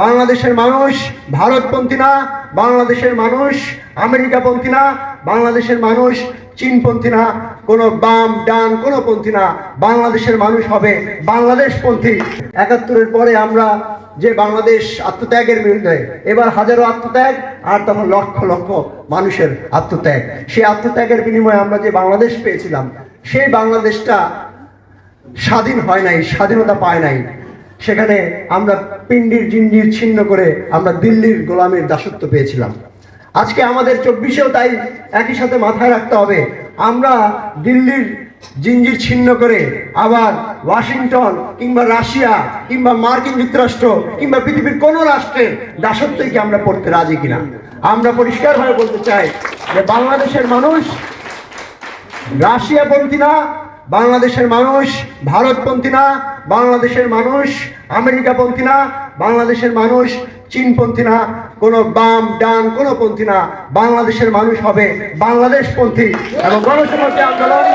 বাংলাদেশের মানুষ ভারতপন্থী না, বাংলাদেশের মানুষ আমেরিকাপন্থী না, বাংলাদেশের মানুষ চীনপন্থী না, কোনো বাম ডান কোনো পন্থী না। বাংলাদেশের মানুষ হবে বাংলাদেশপন্থী। ৭১-এর পরে আমরা যে বাংলাদেশ আত্মত্যাগের বিরুদ্ধে, এবার হাজারো আত্মত্যাগ আর তখন লক্ষ লক্ষ মানুষের আত্মত্যাগ। সেই আত্মত্যাগের বিনিময়ে আমরা যে বাংলাদেশ পেয়েছিলাম, সেই বাংলাদেশটা স্বাধীন হয় নাই, স্বাধীনতা পায় নাই। সেখানে আমরা পিণ্ডির জিঞ্জির ছিন্ন করে আমরা দিল্লির গোলামের দাসত্ব পেয়েছিলাম। আজকে আমাদের ২৪-এও তাই একই সাথে মাথায় রাখতে হবে, আমরা দিল্লির জিঞ্জির ছিন্ন করে আবার ওয়াশিংটন কিংবা রাশিয়া কিংবা মার্কিন যুক্তরাষ্ট্র কিংবা পৃথিবীর কোনো রাষ্ট্রের দাসত্বই কি আমরা পড়তে রাজি কিনা। আমরা পরিষ্কারভাবে বলতে চাই যে বাংলাদেশের মানুষ রাশিয়াপন্থী না, বাংলাদেশের মানুষ ভারতপন্থী না, বাংলাদেশের মানুষ আমেরিকাপন্থী না, বাংলাদেশের মানুষ চীনপন্থী না, কোনো বাম ডান কোনো পন্থী না। বাংলাদেশের মানুষ হবে বাংলাদেশপন্থী। এবং গণসংহতি আন্দোলন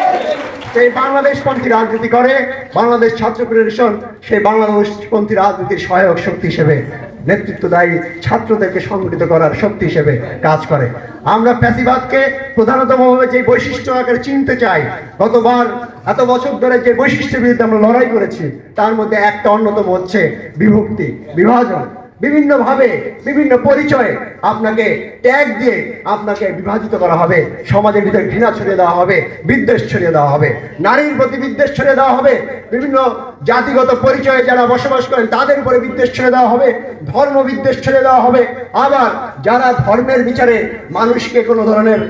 সেই বাংলাদেশপন্থী রাজনীতি করে, বাংলাদেশ ছাত্র ফেডারেশন সেই বাংলাদেশপন্থী রাজনীতির সহায়ক শক্তি হিসেবে, নেতৃত্বদায়ী ছাত্রদেরকে সংগঠিত করার শক্তি হিসেবে কাজ করে। আমরা ফ্যাসিবাদকে প্রধানতমভাবে যে বৈশিষ্ট্য আকারে চিনতে চাই, গতবার এত বছর ধরে যে বৈশিষ্ট্যের বিরুদ্ধে আমরা লড়াই করেছি, তার মধ্যে একটা অন্যতম হচ্ছে বিভক্তি, বিভাজন। বিভিন্নভাবে বিভিন্ন পরিচয়ে আপনাকে ট্যাগ দিয়ে আপনাকে বিভাজিত করা হবে, সমাজের ভিতরে ঘৃণা ছড়িয়ে দেওয়া হবে, বিদ্বেষ ছড়িয়ে দেওয়া হবে, নারীর প্রতি বিদ্বেষ ছড়িয়ে দেওয়া হবে, বিভিন্ন জাতিগত পরিচয়ে যারা বসবাস করেন তাদের উপরে বিদ্বেষ ছড়িয়ে দেওয়া হবে, ধর্ম বিদ্বেষ ছড়িয়ে দেওয়া হবে। আবার যারা ধর্মের বিচারে মানুষকে কোনো ধরনের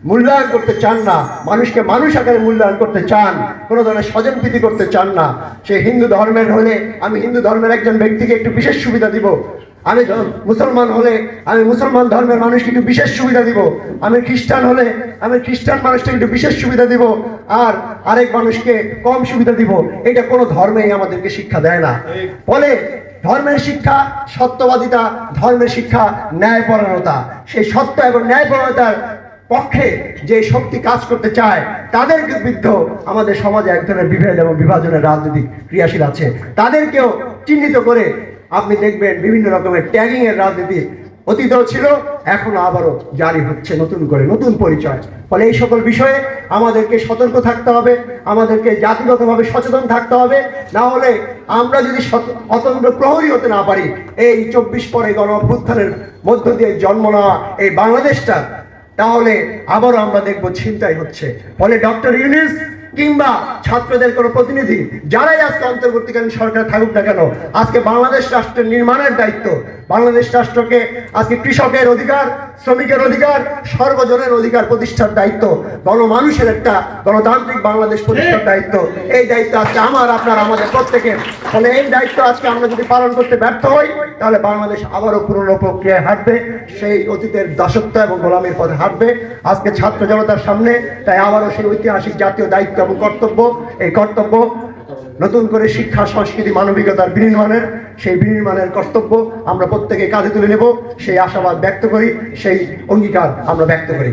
মূল্যায়ন করতে চান না, মানুষকে মানুষ আকারে মূল্যায়ন করতে চান, কোনো ধরনের স্বজনপ্রীতি করতে চান না, সে হিন্দু ধর্মের হলে আমি হিন্দু ধর্মের একজন ব্যক্তিকে একটু বিশেষ সুবিধা দিব, আমি মুসলমান হলে আমি মুসলমান ধর্মের মানুষকে একটু বিশেষ সুবিধা দিব, আমি খ্রিস্টান হলে আমি খ্রিস্টান মানুষকে একটু বিশেষ সুবিধা দিব, আর আরেক মানুষকে কম সুবিধা দিব। এটা কোনো ধর্মেই আমাদেরকে শিক্ষা দেয় না। ফলে ধর্মের শিক্ষা সত্যবাদিতা, ধর্মের শিক্ষা ন্যায়পরায়ণতা। সেই সত্য এবং ন্যায়পরায়ণতার পক্ষে যে শক্তি কাজ করতে চায় তাদেরকে বিরুদ্ধ আমাদের সমাজে এক ধরনের বিভেদ এবং বিভাজনের রাজনীতি ক্রিয়াশীল আছে। তাদেরকেও চিহ্নিত করে আপনি দেখবেন বিভিন্ন রকমের ট্যাগিং এর রাজনীতি অতীতেও ছিল, এখনো আবারও জারি হচ্ছে নতুন করে, নতুন পরিচয়। ফলে এই সকল বিষয়ে আমাদেরকে সতর্ক থাকতে হবে, আমাদেরকে জাতিগতভাবে সচেতন থাকতে হবে। না হলে আমরা যদি অতন্ত্র প্রহরী হতে না পারি, এই ২৪ পরে গণ অভ্যুত্থানের মধ্য দিয়ে জন্ম নেওয়া এই বাংলাদেশটা, তাহলে আবারও আমরা দেখবো ছিনতাই হচ্ছে। ফলে ডক্টর ইউনূস কিংবা ছাত্রদের কোনো প্রতিনিধি যারাই আজকে অন্তর্বর্তীকালীন সরকার থাকুক না কেন, আজকে বাংলাদেশ রাষ্ট্রের নির্মাণের দায়িত্ব, বাংলাদেশ রাষ্ট্রকে আজকে কৃষকের অধিকার, শ্রমিকের অধিকার, সর্বজনের অধিকার প্রতিষ্ঠার দায়িত্ব, গণমানুষের একটা গণতান্ত্রিক বাংলাদেশ প্রতিষ্ঠার দায়িত্ব। এই দায়িত্ব আজকে আমার, আপনার, আমাদের প্রত্যেকের। ফলে এই দায়িত্ব আজকে আমরা যদি পালন করতে ব্যর্থ হই, তাহলে বাংলাদেশ আবারও পুরনো প্রক্রিয়ায় হাঁটবে, সেই অতীতের দাসত্ব এবং গোলামীর পথে হাঁটবে। আজকে ছাত্র জনতার সামনে তাই আবারও সেই ঐতিহাসিক জাতীয় দায়িত্ব এবং কর্তব্য, এই কর্তব্য নতুন করে শিক্ষা, সংস্কৃতি, মানবিকতার বিনির্মাণের, সেই বিনির্মাণের কর্তব্য আমরা প্রত্যেকে কাঁধে তুলে নেব, সেই আশাবাদ ব্যক্ত করি, সেই অঙ্গীকার আমরা ব্যক্ত করি।